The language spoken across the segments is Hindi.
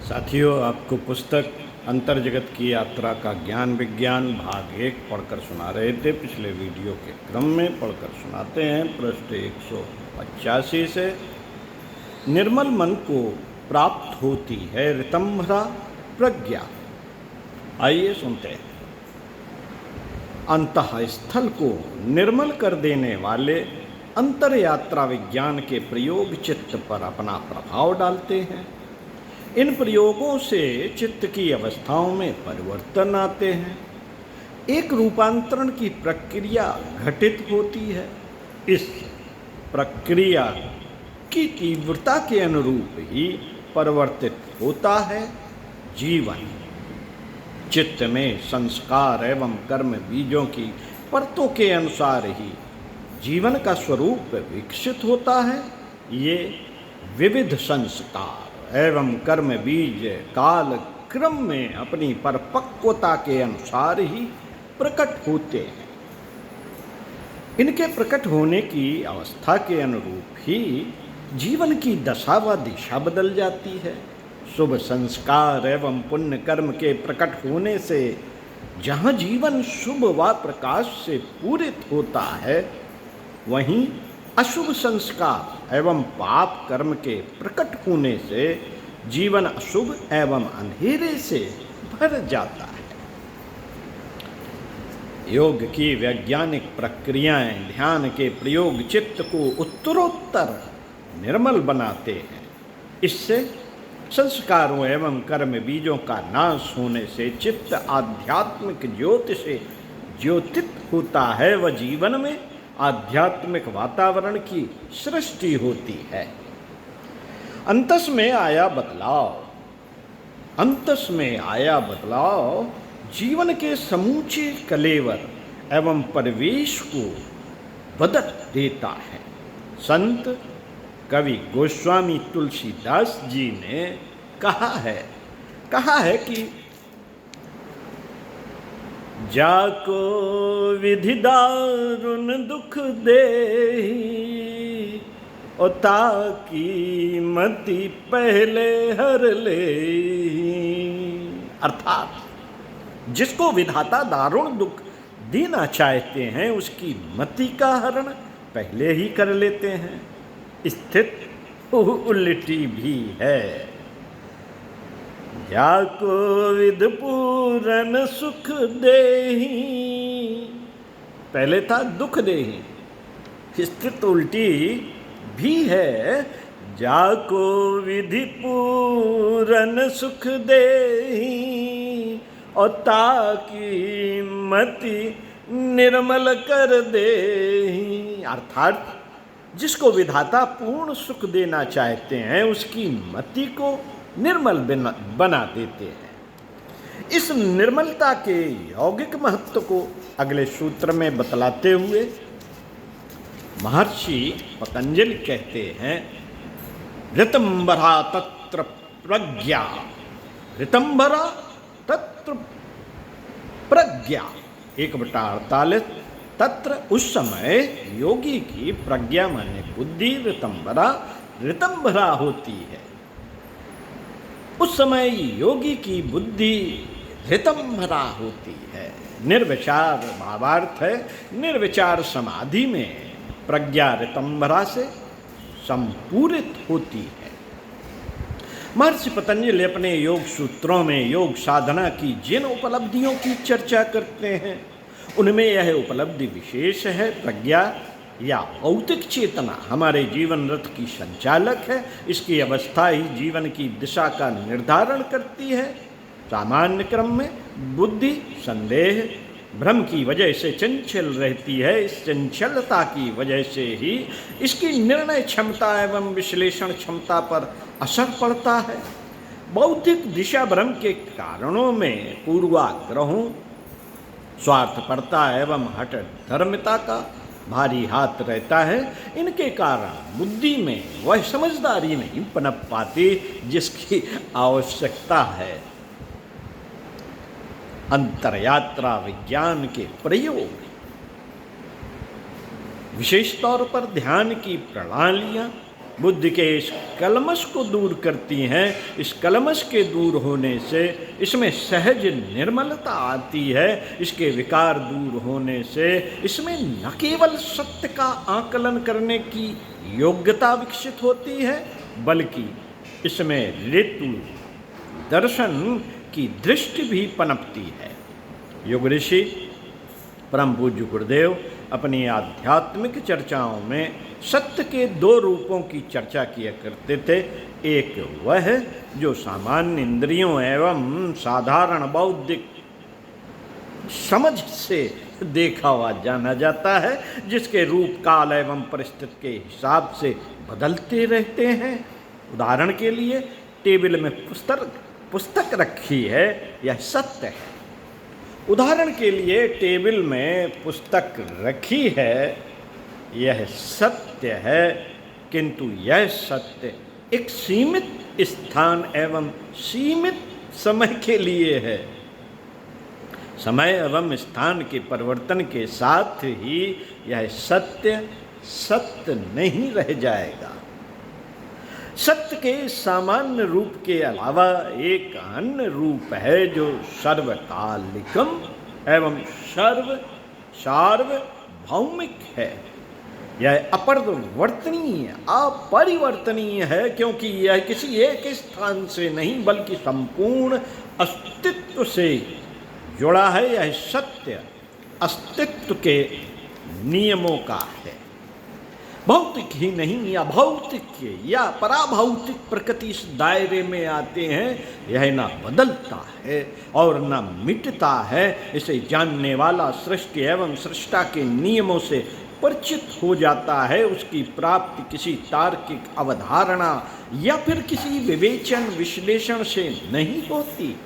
साथियों, आपको पुस्तक अंतर जगत की यात्रा का ज्ञान विज्ञान भाग 1 पढ़कर सुना रहे थे। पिछले वीडियो के क्रम में पढ़कर सुनाते हैं पृष्ठ 185 से। निर्मल मन को प्राप्त होती है ऋतंभरा प्रज्ञा। आइए सुनते हैं। अंतःस्थल को निर्मल कर देने वाले अंतर यात्रा विज्ञान के प्रयोग चित्त पर अपना प्रभाव डालते हैं। इन प्रयोगों से चित्त की अवस्थाओं में परिवर्तन आते हैं। एक रूपांतरण की प्रक्रिया घटित होती है। इस प्रक्रिया की तीव्रता के अनुरूप ही परिवर्तित होता है जीवन। चित्त में संस्कार एवं कर्म बीजों की परतों के अनुसार ही जीवन का स्वरूप विकसित होता है। ये विविध संस्कार एवं कर्म बीज काल क्रम में अपनी परिपक्वता के अनुसार ही प्रकट होते हैं। इनके प्रकट होने की अवस्था के अनुरूप ही जीवन की दशा व दिशा बदल जाती है। शुभ संस्कार एवं पुण्य कर्म के प्रकट होने से जहाँ जीवन शुभ व प्रकाश से पूरित होता है, वहीं अशुभ संस्कार एवं पाप कर्म के प्रकट होने से जीवन अशुभ एवं अंधेरे से भर जाता है। योग की वैज्ञानिक प्रक्रियाएं ध्यान के प्रयोग चित्त को उत्तरोत्तर निर्मल बनाते हैं। इससे संस्कारों एवं कर्म बीजों का नाश होने से चित्त आध्यात्मिक ज्योति से ज्योतित होता है व जीवन में आध्यात्मिक वातावरण की सृष्टि होती है। अंतस में आया बदलाव जीवन के समूचे कलेवर एवं परिवेश को बदल देता है। संत कवि गोस्वामी तुलसीदास जी ने कहा है कि जाको विधि दारुण दुख देहि, और ताकी मति पहले हर ले। अर्थात जिसको विधाता दारुण दुख देना चाहते हैं, उसकी मति का हरण पहले ही कर लेते हैं। स्थित उल्टी भी है। जाको विध पूरन सुख देहि, पहले था दुख देहि। स्थित उल्टी भी है। जाको विधि पूरन सुख देहि, और ताकी मति निर्मल कर देहि। अर्थात जिसको विधाता पूर्ण सुख देना चाहते हैं, उसकी मति को निर्मल बना देते हैं। इस निर्मलता के यौगिक महत्व को अगले सूत्र में बतलाते हुए महर्षि पतंजलि कहते हैं, ऋतंभरा तत्र प्रज्ञा। ऋतंभरा तत्र प्रज्ञा 1/48। तत्र उस समय योगी की प्रज्ञा माने बुद्धि ऋतंभरा होती है। उस समय योगी की बुद्धि ऋतंभरा होती है। निर्विचार भावार्थ है, निर्विचार समाधि में प्रज्ञा ऋतंभरा से संपूरित होती है। महर्षि पतंजलि अपने योग सूत्रों में योग साधना की जिन उपलब्धियों की चर्चा करते हैं, उनमें यह उपलब्धि विशेष है। प्रज्ञा या भौतिक चेतना हमारे जीवन रथ की संचालक है। इसकी अवस्था ही जीवन की दिशा का निर्धारण करती है। सामान्य क्रम में बुद्धि संदेह भ्रम की वजह से चंचल रहती है। इस चंचलता की वजह से ही इसकी निर्णय क्षमता एवं विश्लेषण क्षमता पर असर पड़ता है। बौद्धिक दिशा भ्रम के कारणों में पूर्वाग्रहों, स्वार्थपरता एवं हठ धर्मिता का भारी हाथ रहता है। इनके कारण बुद्धि में वह समझदारी नहीं पनप पाती जिसकी आवश्यकता है। अंतरयात्रा विज्ञान के प्रयोग विशेष तौर पर ध्यान की प्रणालियाँ बुद्धि के इस कलमश को दूर करती हैं। इस कलमश के दूर होने से इसमें सहज निर्मलता आती है। इसके विकार दूर होने से इसमें न केवल सत्य का आकलन करने की योग्यता विकसित होती है, बल्कि इसमें ऋतु दर्शन की दृष्टि भी पनपती है। योग ऋषि परम पूज्य गुरुदेव अपनी आध्यात्मिक चर्चाओं में सत्य के दो रूपों की चर्चा किया करते थे। एक वह है जो सामान्य इंद्रियों एवं साधारण बौद्धिक समझ से देखा हुआ जाना जाता है, जिसके रूप काल एवं परिस्थिति के हिसाब से बदलते रहते हैं। उदाहरण के लिए टेबल में पुस्तक रखी है, यह सत्य है। उदाहरण के लिए टेबल में पुस्तक रखी है, यह सत्य है, किंतु यह सत्य एक सीमित स्थान एवं सीमित समय के लिए है। समय एवं स्थान के परिवर्तन के साथ ही यह सत्य सत्य नहीं रह जाएगा। सत्य के सामान्य रूप के अलावा एक अन्य रूप है जो सर्वकालिकम एवं सार्वभौमिक है। यह अपरिवर्तनीय अपरिवर्तनीय है, क्योंकि यह किसी एक स्थान से नहीं बल्कि संपूर्ण अस्तित्व से जुड़ा है। यह सत्य अस्तित्व के नियमों का है। भौतिक ही नहीं या भौतिक या पराभौतिक प्रकृति इस दायरे में आते हैं। यह ना बदलता है और ना मिटता है। इसे जानने वाला सृष्टि एवं सृष्टा के नियमों से परिचित हो जाता है। उसकी प्राप्ति किसी तार्किक अवधारणा या फिर किसी विवेचन विश्लेषण से नहीं होती,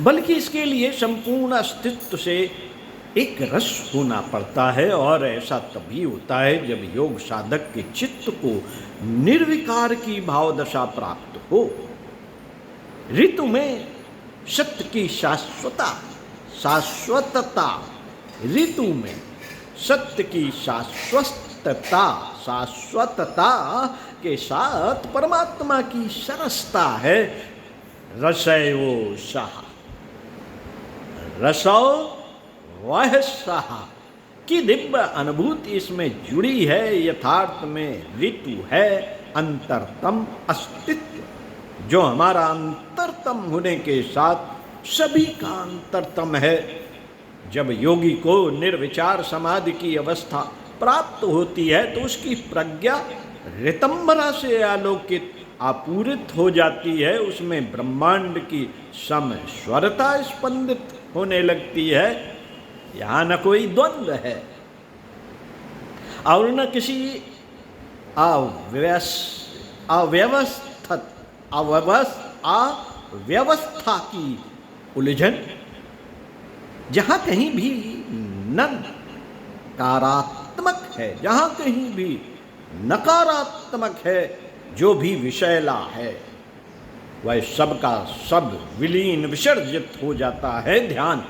बल्कि इसके लिए संपूर्ण अस्तित्व से एक रस होना पड़ता है। और ऐसा तभी होता है जब योग साधक के चित्त को निर्विकार की भावदशा प्राप्त हो। ऋतु में सत्य की शाश्वतता, ऋतु में सत्य की शाश्वतता के साथ परमात्मा की सरसता है। रसयो सहा, रसो वह सहा की दिव्य अनुभूति इसमें जुड़ी है। यथार्थ में ऋतु है अंतरतम अस्तित्व, जो हमारा अंतरतम होने के साथ सभी का अंतरतम है। जब योगी को निर्विचार समाधि की अवस्था प्राप्त होती है तो उसकी प्रज्ञा ऋतंभरा से आलोकित आपूरित हो जाती है। उसमें ब्रह्मांड की समस्वरता स्पंदित होने लगती है। यहाँ न कोई द्वंद्व है और न किसी अव्यवस्था की उलझन। जहाँ कहीं भी नकारात्मक है, जहाँ कहीं भी नकारात्मक है, जो भी विषैला है वह सब का सब विलीन विसर्जित हो जाता है। ध्यान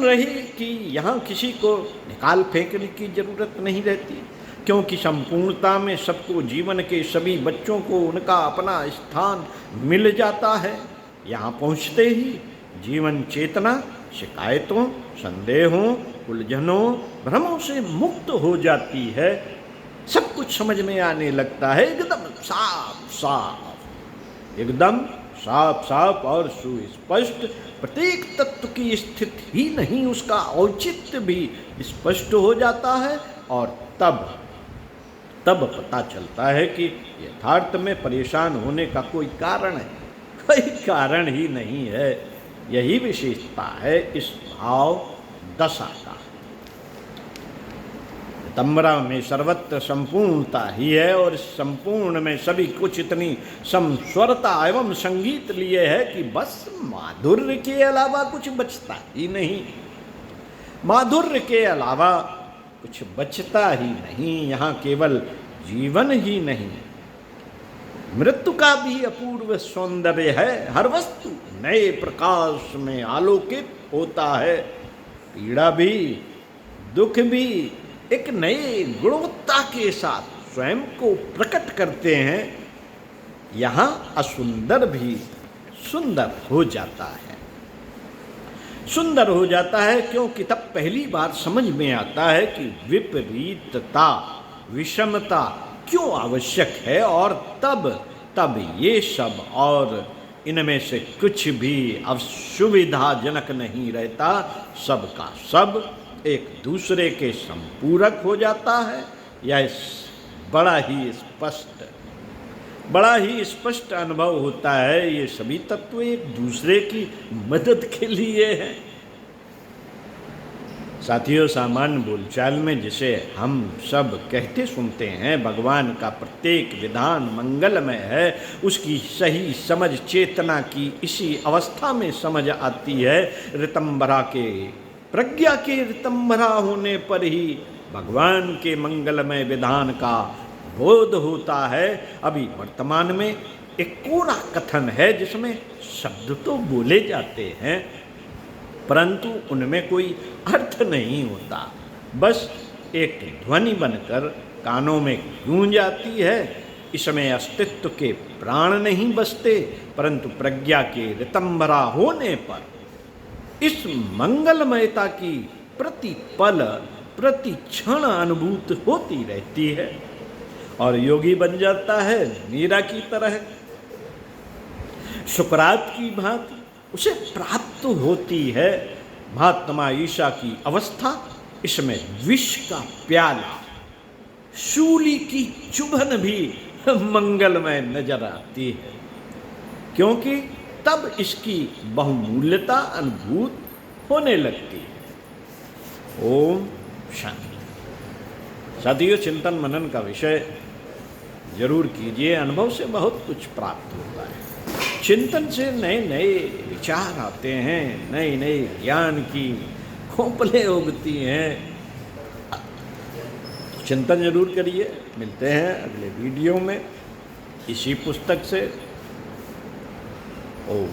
रहे कि यहाँ किसी को निकाल फेंकने की जरूरत नहीं रहती, क्योंकि संपूर्णता में सबको, जीवन के सभी बच्चों को उनका अपना स्थान मिल जाता है। यहाँ पहुँचते ही जीवन चेतना शिकायतों, संदेहों, उलझनों, भ्रमों से मुक्त हो जाती है। सब कुछ समझ में आने लगता है, एकदम साफ साफ और सुस्पष्ट। प्रत्येक तत्व की स्थिति ही नहीं, उसका औचित्य भी स्पष्ट हो जाता है। और तब पता चलता है कि यथार्थ में परेशान होने का कोई कारण है, कोई कारण ही नहीं है। यही विशेषता है इस भाव दशा का। तम्बरा में सर्वत्र संपूर्णता ही है और संपूर्ण में सभी कुछ इतनी समस्वरता एवं संगीत लिए है कि बस माधुर्य के अलावा कुछ बचता ही नहीं। माधुर्य के अलावा कुछ बचता ही नहीं। यहाँ केवल जीवन ही नहीं, मृत्यु का भी अपूर्व सौंदर्य है। हर वस्तु नए प्रकाश में आलोकित होता है। पीड़ा भी, दुख भी एक नए गुणवत्ता प्रौढ़ता के साथ स्वयं को प्रकट करते हैं, यहाँ असुंदर भी सुंदर हो जाता है। सुंदर हो जाता है क्योंकि तब पहली बार समझ में आता है कि विपरीतता, विषमता क्यों आवश्यक है, और तब ये सब और इनमें से कुछ भी असुविधाजनक नहीं रहता। सबका सब एक दूसरे के संपूरक हो जाता है। यह बड़ा ही स्पष्ट अनुभव होता है। ये सभी तत्व एक दूसरे की मदद के लिए हैं। साथियों, सामान्य बोलचाल में जिसे हम सब कहते सुनते हैं, भगवान का प्रत्येक विधान मंगलमय है, उसकी सही समझ चेतना की इसी अवस्था में समझ आती है। ऋतंभरा के प्रज्ञा के ऋतंभरा होने पर ही भगवान के मंगलमय विधान का बोध होता है। अभी वर्तमान में एक कोरा कथन है जिसमें शब्द तो बोले जाते हैं परंतु उनमें कोई अर्थ नहीं होता, बस एक ध्वनि बनकर कानों में गूंज आती है। इसमें अस्तित्व के प्राण नहीं बसते, परंतु प्रज्ञा के ऋतंभरा होने पर इस मंगलमयता की प्रति पल प्रति क्षण अनुभूत होती रहती है और योगी बन जाता है मीरा की तरह। सुकरात की भांति उसे प्राप्त होती है महात्मा ईशा की अवस्था। इसमें विष का प्याला, शूली की चुभन भी मंगलमय नजर आती है, क्योंकि तब इसकी बहुमूल्यता अनुभूत होने लगती है। ओम शांति। साथियों, चिंतन मनन का विषय जरूर कीजिए। अनुभव से बहुत कुछ प्राप्त होता है। चिंतन से नए नए विचार आते हैं, नए नए ज्ञान की खोपलें उगती हैं। चिंतन जरूर करिए। मिलते हैं अगले वीडियो में इसी पुस्तक से। ओम